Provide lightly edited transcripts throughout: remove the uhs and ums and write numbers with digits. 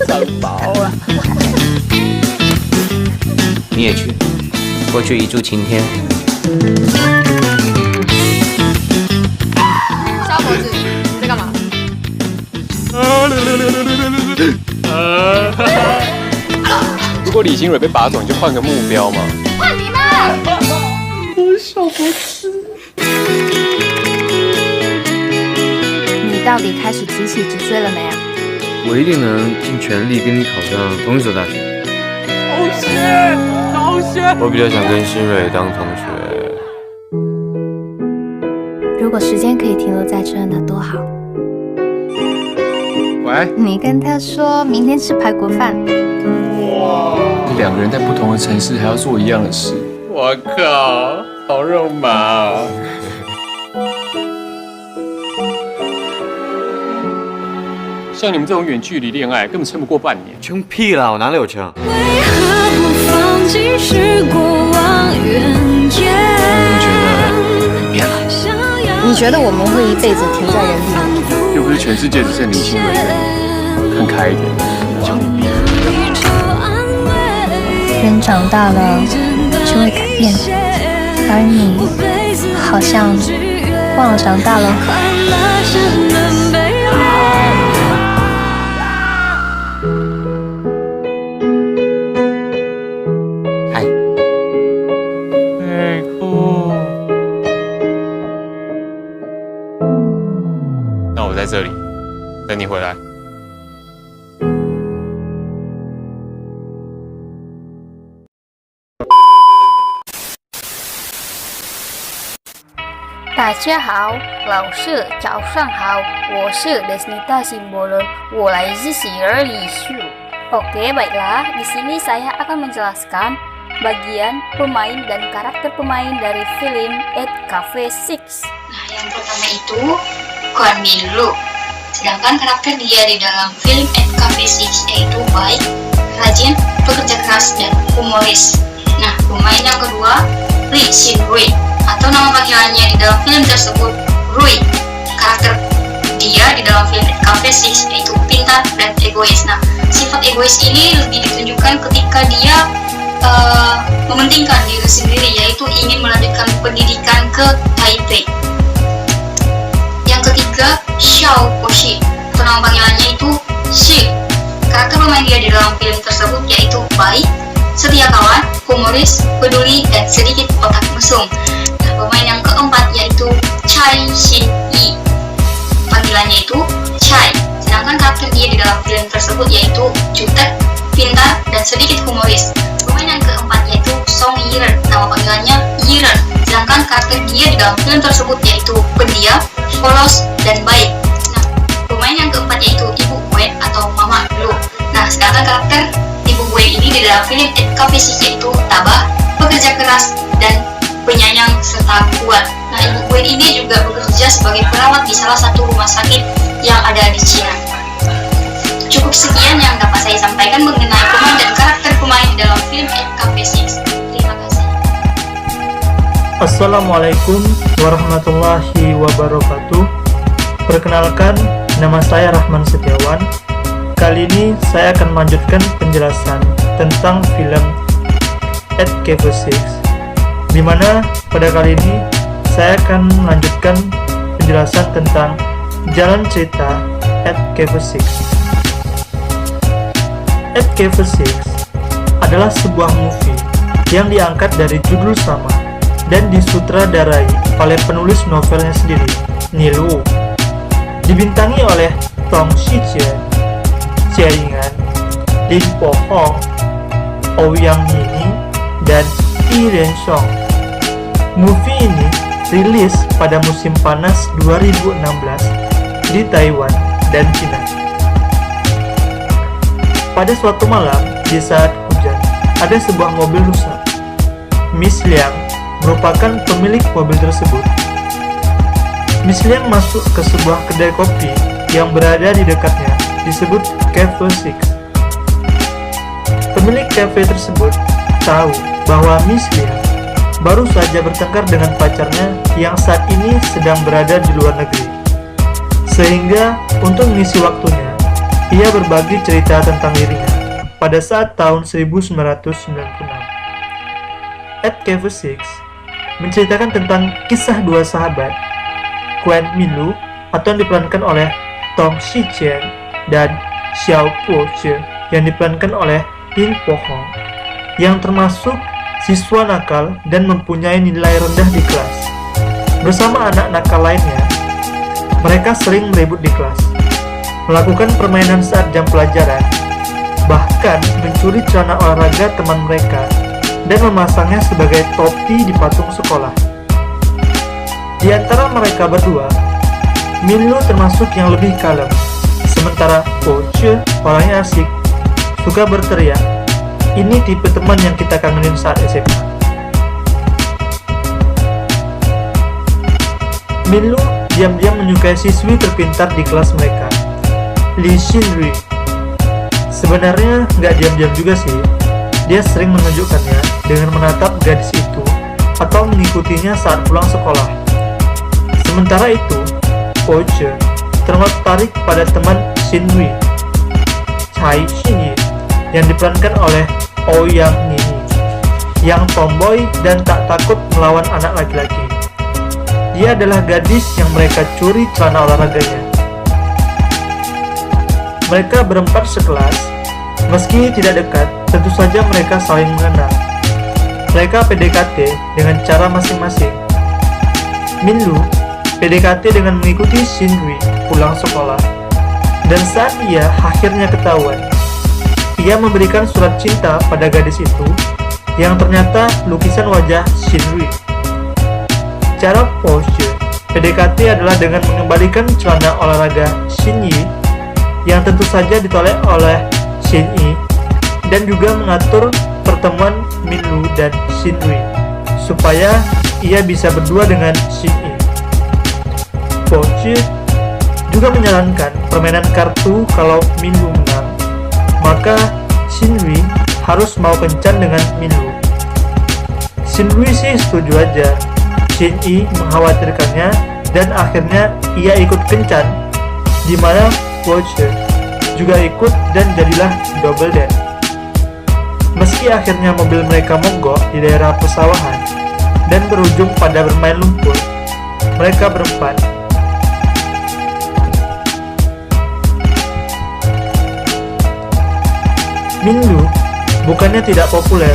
长包啊！你也去，过去一柱擎天。小伙子，你在干嘛？如果李新蕊被拔走，你就换个目标嘛。换你啦！小伙子，你到底开始急起直追了没啊？我一定能尽全力跟你考上同一所大学。好险！我比较想跟新蕊当同学。如果时间可以停留在这，那多好。喂，你跟他说明天吃排骨饭。两个人在不同的城市还要做一样的事，我靠，好肉麻哦！像你们这种远距离恋爱，根本撑不过半年。穷屁啦，我哪里有枪？为何不放弃是过往远见？你觉得我们会一辈子停在原地吗？又不是全世界只剩林心如一个人，看开一点，求你别。人长大了就会改变，而你好像忘了长大了。嗨，太酷！那我在这里等你回来。大家好，老师早上好，我是 Desnita Simbolon, 我来自12 isu. Oke, baiklah. Di sini saya akan menjelaskan bagian pemain dan karakter pemain dari film At Cafe 6. Nah, yang pertama itu Kwon Min Lu. Sedangkan karakter dia di dalam film At Cafe 6 yaitu baik, rajin, pekerja keras, dan humoris. Nah, pemain yang kedua Lee Shin Rui, atau nama panggilannya di dalam film tersebut Rui. Karakter dia di dalam film Cafe 6 yaitu pintar dan egois. Nah, sifat egois ini lebih ditunjukkan ketika dia mementingkan diri sendiri, yaitu ingin melanjutkan pendidikan ke Taipei. Yang ketiga, Xiao Boshi, atau nama panggilannya itu Shi. Karakter pemain dia di dalam film tersebut yaitu baik, setia kawan, humoris, peduli, dan sedikit otak mesum. Nah, pemain yang keempat yaitu Chai Shin Yi. Panggilannya itu Chai. Sedangkan karakter dia di dalam film tersebut yaitu jutek, pintar, dan sedikit humoris. Pemain yang keempat yaitu Song Yi-ren. Nama panggilannya Yi-ren. Sedangkan karakter dia di dalam film tersebut yaitu pendiam, polos, dan baik. Nah, pemain yang keempat yaitu Ibu Gue atau Mama Lu. Nah, sedangkan karakter Ibu Gue ini di dalam film At Cafe 6 yaitu tabah, pekerja keras, dan penyayang serta kuat. Nah, Ibu Gue ini juga bekerja sebagai perawat di salah satu rumah sakit yang ada di Cina. Cukup sekian yang dapat saya sampaikan mengenai pemain dan karakter pemain di dalam film At Cafe 6. Terima kasih. Assalamualaikum warahmatullahi wabarakatuh. Perkenalkan, nama saya Rahman Setiawan. Kali ini saya akan melanjutkan penjelasan tentang film At Cafe 6, di mana pada kali ini saya akan melanjutkan penjelasan tentang jalan cerita At Cafe 6. At Cafe 6 adalah sebuah movie yang diangkat dari judul sama dan disutradarai oleh penulis novelnya sendiri, Nilu. Dibintangi oleh Tong Shijian, Jia Yingan, Lin Po Hong, Ouyang Yini, dan Yi Ren-song. Movie ini rilis pada musim panas 2016 di Taiwan dan Cina. Pada suatu malam, di saat hujan, ada sebuah mobil rusak. Miss Liang merupakan pemilik mobil tersebut. Miss Liang masuk ke sebuah kedai kopi yang berada di dekatnya, disebut Cafe 6. Pemilik cafe tersebut tahu bahwa Miss Liang baru saja bertengkar dengan pacarnya yang saat ini sedang berada di luar negeri. Sehingga untuk mengisi waktunya, ia berbagi cerita tentang dirinya pada saat tahun 1996. At Cover 6 menceritakan tentang kisah dua sahabat, Kwon Min-woo atau yang diperankan oleh Tong Si-cheon dan Xiao Po-che yang diperankan oleh Lim Po-hong, yang termasuk siswa nakal dan mempunyai nilai rendah di kelas. Bersama anak nakal lainnya, mereka sering meribut di kelas, melakukan permainan saat jam pelajaran, bahkan mencuri celana olahraga teman mereka dan memasangnya sebagai topi di patung sekolah. Di antara mereka berdua, Min-woo termasuk yang lebih kalem, sementara Po-che orangnya asik, suka berteriak. Ini tipe teman yang kita kangenin saat SMA. Min-woo diam-diam menyukai siswi terpintar di kelas mereka, Lee Shin-ri. Sebenarnya nggak diam-diam juga sih, dia sering menunjukkannya dengan menatap gadis itu atau mengikutinya saat pulang sekolah. Sementara itu, Po-che tertarik pada teman Shin-ri, Chai Shin-yi, yang diperankan oleh Oh Yang-nini, yang tomboy dan tak takut melawan anak laki-laki. Dia adalah gadis yang mereka curi celana olahraganya. Mereka berempat sekelas, meski tidak dekat, tentu saja mereka saling mengenal. Mereka PDKT dengan cara masing-masing. Min-woo PDKT dengan mengikuti Shin-ri pulang sekolah, dan saat ia akhirnya ketahuan, ia memberikan surat cinta pada gadis itu yang ternyata lukisan wajah Shin-ri. Cara Po-che PDKT adalah dengan mengembalikan celana olahraga Shin-yi yang tentu saja ditolak oleh Shin-yi, dan juga mengatur pertemuan Min-woo dan Shin-ri supaya ia bisa berdua dengan Shin-yi. Po-che juga menyarankan permainan kartu kalau Min-woo menang, maka Shin-ri harus mau kencan dengan Min-woo. Shin-ri sih setuju aja. Shin-yi mengkhawatirkannya dan akhirnya ia ikut kencan, di mana Po-che juga ikut dan jadilah double date. Meski akhirnya mobil mereka mogok di daerah pesawahan dan berujung pada bermain lumpur, mereka berempat. Min-woo bukannya tidak populer,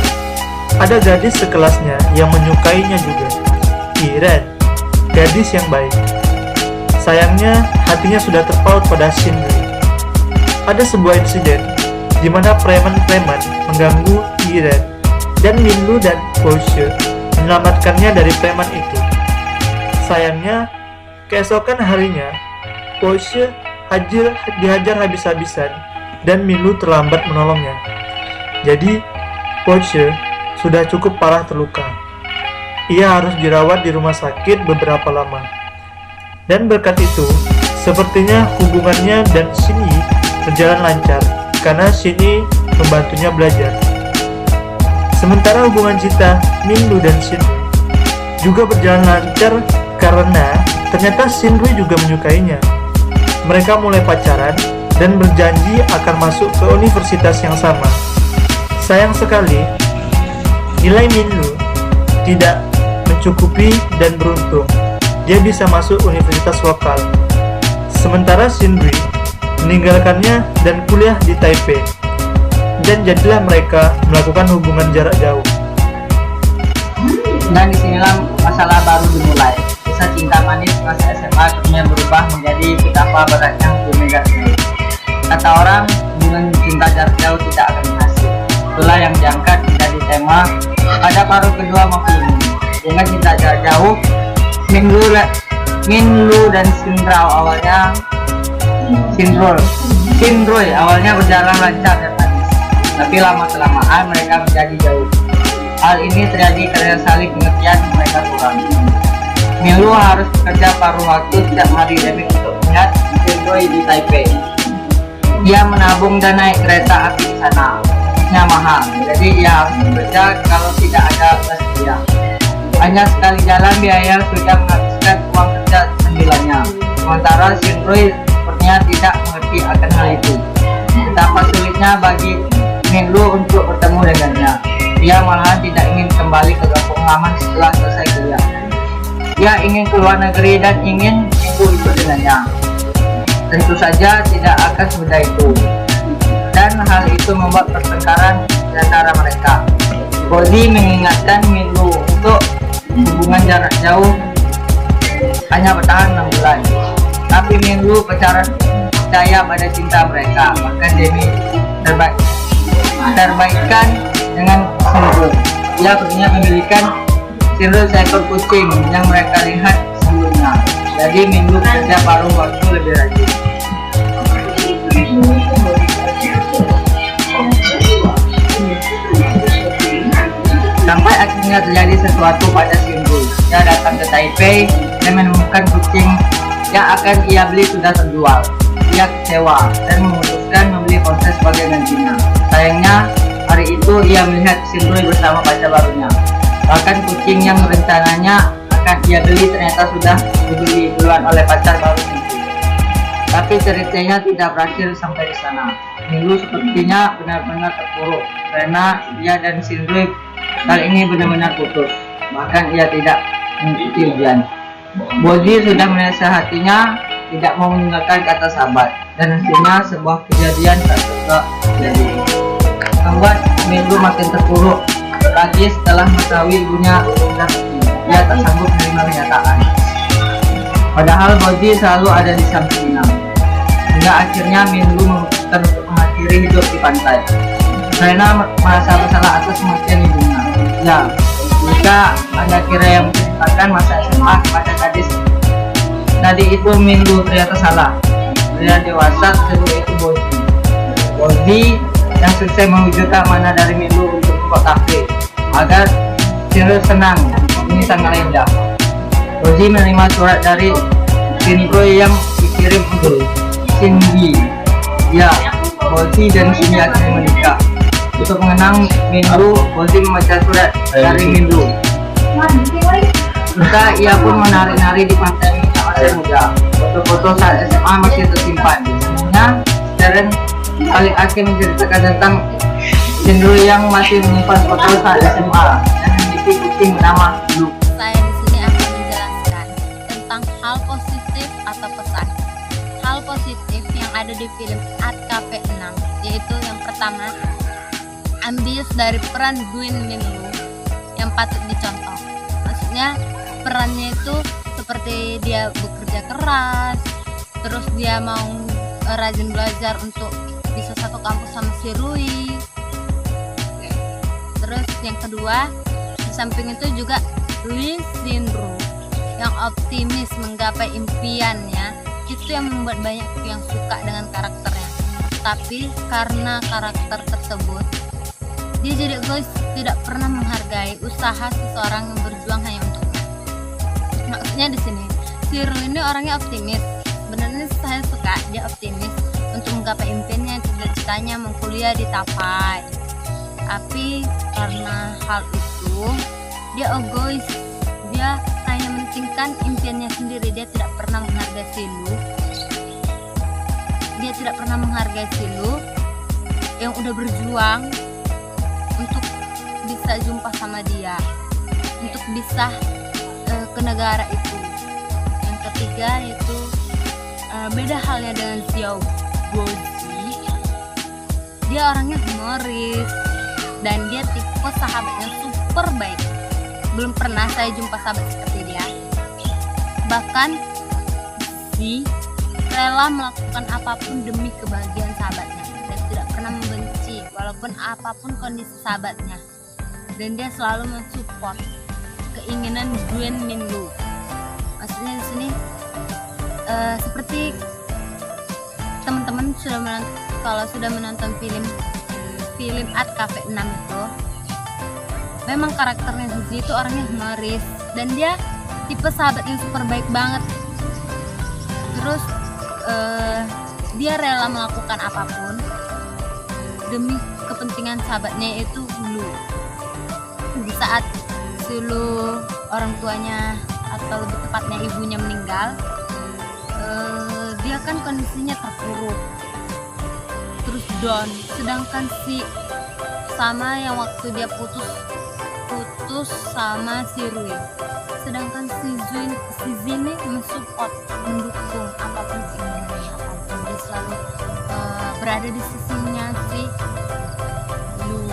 ada gadis sekelasnya yang menyukainya juga, Iren, gadis yang baik. Sayangnya hatinya sudah terpaut pada Shin-ri. Ada sebuah insiden di mana preman-preman mengganggu Iren, dan Min-woo dan Po-che menyelamatkannya dari preman itu. Sayangnya, keesokan harinya, Po-che dihajar habis-habisan dan Min-woo terlambat menolongnya. Jadi, Po-che sudah cukup parah terluka. Ia harus dirawat di rumah sakit beberapa lama. Dan berkat itu, sepertinya hubungannya dan Shin-yi berjalan lancar karena Shin-yi membantunya belajar. Sementara hubungan cinta Min-woo dan Shin-ri juga berjalan lancar karena ternyata Shin-ri juga menyukainya. Mereka mulai pacaran dan berjanji akan masuk ke universitas yang sama. Sayang sekali, nilai Min-woo tidak mencukupi dan beruntung dia bisa masuk universitas lokal. Sementara Shin-ri meninggalkannya dan kuliah di Taipei, dan jadilah mereka melakukan hubungan jarak jauh. Dan disinilah masalah baru dimulai. Kisah cinta manis masa SMA akhirnya berubah menjadi betapa beratnya hubungan jarak jauh. Kata orang, hubungan cinta jarak jauh tidak akan berhasil. Itulah yang diangkat menjadi tema pada paruh kedua movie ini. Dengan cinta jarak jauh, Min-woo dan Shin-ri awalnya berjalan lancar dan manis, tapi lama-kelamaan mereka menjadi jauh. Hal ini terjadi karena saling pengertian mereka kurang. Min-woo harus bekerja paruh waktu setiap hari demi untuk melihat Shin-ri di Taipei. Dia menabung dan naik kereta api di sana. Nya mahal, jadi ia harus bekerja kalau tidak ada bus dia. Hanya sekali jalan biaya sudah menghabiskan uang kerja sembilannya. Sementara Shin-ri sepertinya tidak mengerti akan hal itu. sulitnya bagi Minlu untuk bertemu dengannya. Dia malahan tidak ingin kembali ke kampung halaman setelah selesai kuliah. Dia ingin keluar negeri dan ingin Minlu ikut dengannya. Tentu saja tidak akan semudah itu, dan hal itu membuat pertengkaran di antara mereka. Goldie mengingatkan Minlu untuk hubungan jarak jauh hanya bertahan 6 bulan. Tapi Minlu percaya pada cinta mereka, maka demi terbaikkan dengan Sinru. Ia berniat memilihkan Sinru seekor kucing yang mereka lihat sebelumnya. Jadi Minlu bekerja paruh waktu lebih rajin. Sampai akhirnya terjadi sesuatu pada Sinru. Dia datang ke Taipei dan menemukan kucing yang akan ia beli sudah terjual. Ia kecewa dan memutuskan membeli ponsel sebagai gantinya. Sayangnya, hari itu ia melihat Sinru bersama pacar barunya. Bahkan kucing yang rencananya akan ia beli ternyata sudah dibeli duluan oleh pacar baru Sinru. Tapi ceritanya tidak berakhir sampai di sana. Minlu sepertinya benar-benar terpuruk karena dia dan Sinru kali ini benar-benar putus. Bahkan ia tidak mengikuti ujian. Goldie sudah menasihatinya tidak mau meninggalkan kata sahabat, dan hasilnya sebuah kejadian tak terjadi membuat Minlu makin terpuruk lagi. Setelah mengetahui ibunya sudah pergi, ia tak sanggup menerima kenyataan. Padahal Goldie selalu ada di sampingnya. Hingga akhirnya Minlu memutuskan untuk mengakhiri hidup di pantai karena merasa bersalah atas kematian ibunya. Ya, jika Anda kira yang menceritakan masa SMA kepada gadis tadi itu Minlu, ternyata salah. Pria dewasa kedua itu Goldie yang sukses mewujudkan mana dari Minlu untuk membuat kafe agar Sinru senang. Ini sangat indah. Goldie menerima surat dari Sinru yang dikirim untuk Cindy. Ya, Goldie dan Cindy akhirnya menikah. Untuk mengenang Minlu, Goldie membaca surat dari Minlu. Serta ia pun menari-nari di pantai masih muda. Foto-foto saat SMA masih tersimpan. Sebenarnya, Darren paling akhir menceritakan tentang Sinru yang masih menyimpan foto saat SMA dan memiliki kucing bernama Luke. Saya di sini akan menjelaskan tentang hal positif atau pesan. Hal positif yang ada di film Art Cafe 6, yaitu yang pertama, ambius dari peran Gwyn Minlu yang patut dicontoh. Maksudnya perannya itu seperti dia bekerja keras, terus dia mau rajin belajar untuk bisa satu kampus sama si Rui. Terus yang kedua, di samping itu juga Lee Sinru yang optimis menggapai impiannya. Itu yang membuat banyak yang suka dengan karakternya. Tapi karena karakter tersebut, dia jadi egois, tidak pernah menghargai usaha seseorang yang berjuang hanya untuknya. Maksudnya di sini, si Rui ini orangnya optimis. Sebenarnya saya suka dia optimis untuk menggapai impiannya, cita-citanya mau kuliah di Tapai. Tapi karena hal itu, dia egois. Dia hanya mementingkan impiannya sendiri. Dia tidak pernah menghargai Silu. Dia tidak pernah menghargai Silu yang udah berjuang untuk bisa jumpa sama dia, untuk bisa ke negara itu. Yang ketiga yaitu beda halnya dengan Xiao Guozi. Dia orangnya humoris dan dia tipe sahabatnya super baik. Belum pernah saya jumpa sahabat seperti dia. Bahkan si rela melakukan apapun demi kebahagiaan sahabatnya dan tidak pernah membenci walaupun apapun kondisi sahabatnya. Dan dia selalu mensupport keinginan Gwyn Minlu. Maksudnya di sini seperti teman-teman kalau sudah menonton film Art Cafe 6 itu, memang karakternya Zuzi itu orangnya humoris dan dia tipe sahabat yang super baik banget. Terus dia rela melakukan apapun demi kepentingan sahabatnya yaitu Lu. Di saat Lu orang tuanya atau lebih tepatnya ibunya meninggal, dia kan kondisinya terpuruk. terus down. Sedangkan si sama yang waktu dia putus sama si Rui. Sedangkan si Zini mensupport, mendukung apapun keinginannya, apapun dia selalu berada di sisinya si Lu.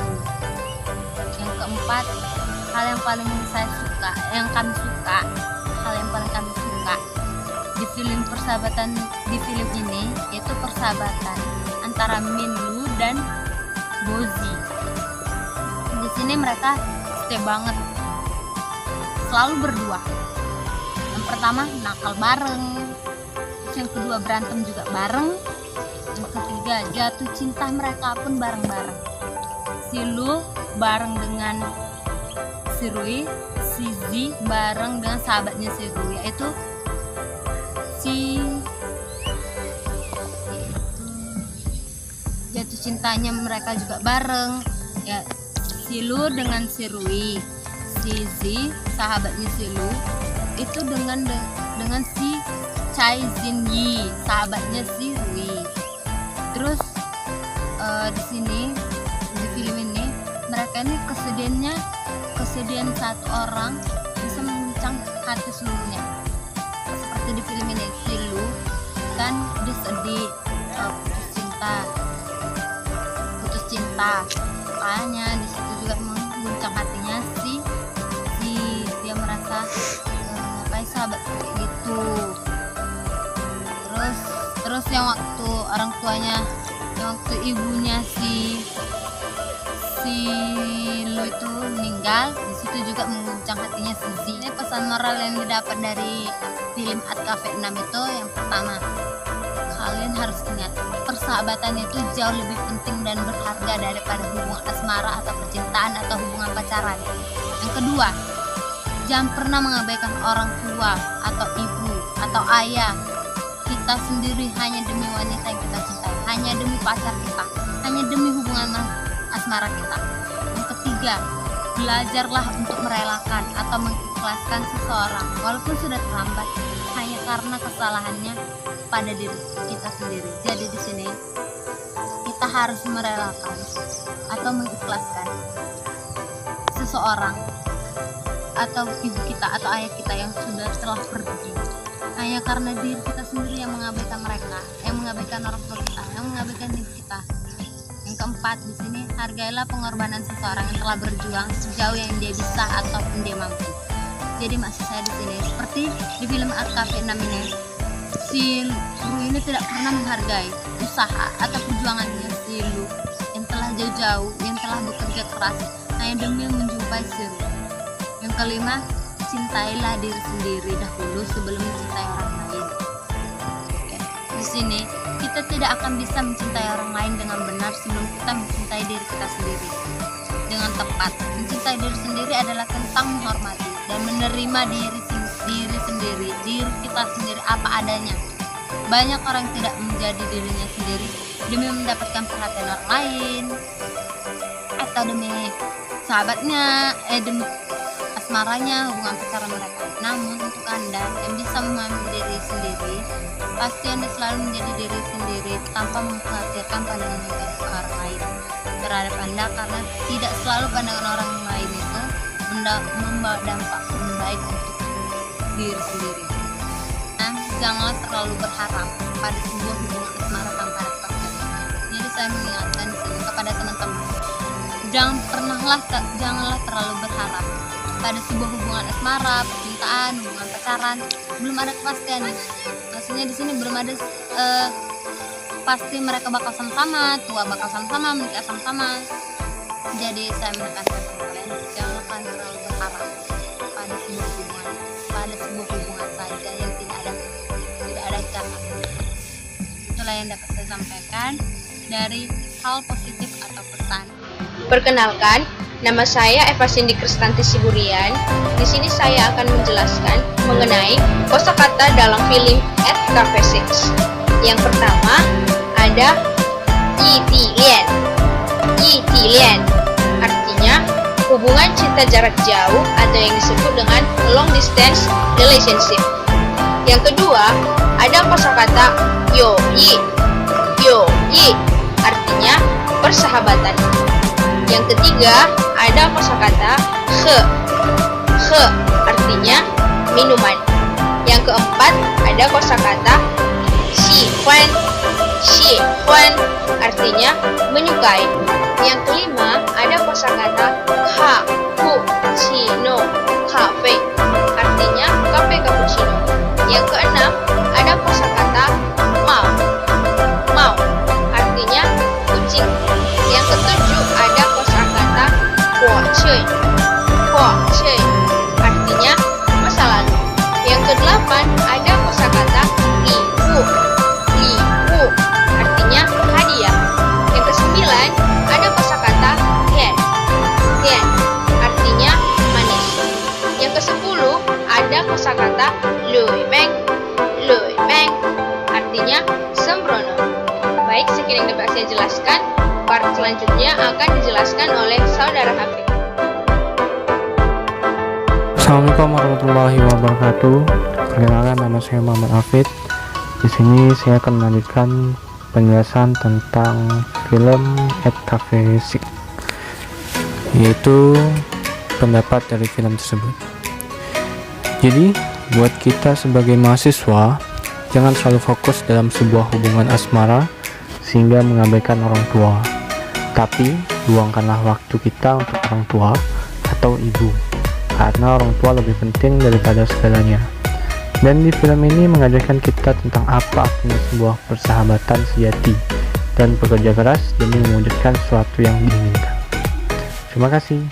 Yang keempat, hal yang paling kami suka, hal yang paling kami suka di film persahabatan di film ini yaitu persahabatan antara Minlu dan Bozi. Di sini mereka stay banget, selalu berdua. Yang pertama nakal bareng, yang kedua berantem juga bareng, yang ketiga jatuh cinta mereka pun bareng-bareng. Si Lu bareng dengan si Rui, si Zi bareng dengan sahabatnya si Rui, yaitu jatuh cintanya mereka juga bareng ya. Si Lu dengan si Rui, si Zi sahabatnya si Lu itu dengan si Chai Jin Yi sahabatnya si Rui. Terus di sini di film ini mereka ini kesedihan satu orang bisa menguncang hati seluruhnya. Seperti di film ini si Lu kan dia sedih putus cinta, makanya di situ juga mengguncang hatinya si dia merasa ngapain sahabat kayak gitu. Terus yang waktu orang tuanya, yang waktu ibunya si Lu itu meninggal, di situ juga mengguncang hatinya si Zi. Ini pesan moral yang didapat dari film Art Cafe 6 itu yang pertama, kalian harus ingat persahabatan itu jauh lebih penting dan berharga daripada hubungan asmara atau percintaan atau hubungan pacaran. Yang kedua, jangan pernah mengabaikan orang tua atau ibu atau ayah kita sendiri hanya demi wanita yang kita cintai, hanya demi pacar kita, hanya demi hubungan asmara kita. Yang ketiga, belajarlah untuk merelakan atau mengikhlaskan seseorang walaupun sudah terlambat hanya karena kesalahannya pada diri kita sendiri. Jadi di sini kita harus merelakan atau mengikhlaskan seseorang atau ibu kita atau ayah kita yang telah pergi hanya karena diri kita sendiri yang mengabaikan mereka, yang mengabaikan orang tua kita, yang mengabaikan diri kita. Yang keempat, di sini hargailah pengorbanan seseorang yang telah berjuang sejauh yang dia bisa ataupun dia mampu. Jadi maksud saya di sini seperti di film Art Cafe 6 ini, si Lu ini tidak pernah menghargai usaha atau perjuangannya si Lu yang telah jauh-jauh, yang telah bekerja keras hanya demi menjumpai si Lu. Yang kelima, cintailah diri sendiri dahulu sebelum mencintai orang lain. Di sini kita tidak akan bisa mencintai orang lain dengan benar sebelum kita mencintai diri kita sendiri dengan tepat. Mencintai diri sendiri adalah tentang menghormati dan menerima diri sendiri, diri kita sendiri apa adanya. Banyak orang yang tidak menjadi dirinya sendiri demi mendapatkan perhatian orang lain atau demi sahabatnya, demi asmaranya, hubungan pacaran mereka. Namun untuk Anda yang bisa memahami diri sendiri, pasti Anda selalu menjadi diri sendiri tanpa mengkhawatirkan pandangan negatif orang lain terhadap Anda, karena tidak selalu pandangan orang lain itu membawa dampak baik untuk diri sendiri. Nah, janganlah terlalu berharap pada sebuah hubungan asmara tanpa ada kepastian. Jadi saya mengingatkan di sini kepada teman-teman, janganlah terlalu berharap pada sebuah hubungan asmara, percintaan, hubungan pacaran, belum ada kepastian nih. Maksudnya di sini belum ada pasti mereka bakal sama-sama, tua bakal sama-sama, menikah sama-sama. Jadi saya menekankan kalian, jangan terlalu berharap pada sebuah hubungan saja yang tidak ada ikatan. Itulah yang dapat saya sampaikan dari hal positif atau pesan. Perkenalkan, nama saya Eva Cindy Kristanti Siburian. Di sini saya akan menjelaskan mengenai kosakata dalam film Art Cafe 6. Yang pertama ada Yitilian. Yitilian artinya hubungan cinta jarak jauh atau yang disebut dengan long distance relationship. Yang kedua ada kosakata Yo Yi. Yo Yi artinya persahabatan. Yang ketiga, ada kosakata he. He artinya minuman. Yang keempat, ada kosakata xi huan. Xi huan artinya menyukai. Yang kelima, ada kosakata cappuccino. Cafe artinya kafe cappuccino. Yang keenam, ada kosakata mau. Mau artinya kucing. Yang ketujuh, ada kosakata huacui. Huacui artinya masa lalu. Yang kedelapan, ada kosakata liwu. Liwu artinya hadiah. Yang kesembilan, ada kosakata tian. Tian artinya manis. Yang kesepuluh, ada kosakata lui meng. Lui meng artinya sembrono. Baik, sekian yang dapat saya jelaskan. Part selanjutnya akan dijelaskan oleh saudara Hafid. Assalamualaikum warahmatullahi wabarakatuh. Perkenalkan, nama saya Muhammad Hafid. Di sini saya akan melanjutkan penjelasan tentang film Et Cafe 6, yaitu pendapat dari film tersebut. Jadi, buat kita sebagai mahasiswa, jangan selalu fokus dalam sebuah hubungan asmara sehingga mengabaikan orang tua. Tapi, luangkanlah waktu kita untuk orang tua atau ibu, karena orang tua lebih penting daripada segalanya. Dan di film ini mengajarkan kita tentang apa artinya sebuah persahabatan sejati dan bekerja keras demi mewujudkan sesuatu yang diinginkan. Terima kasih.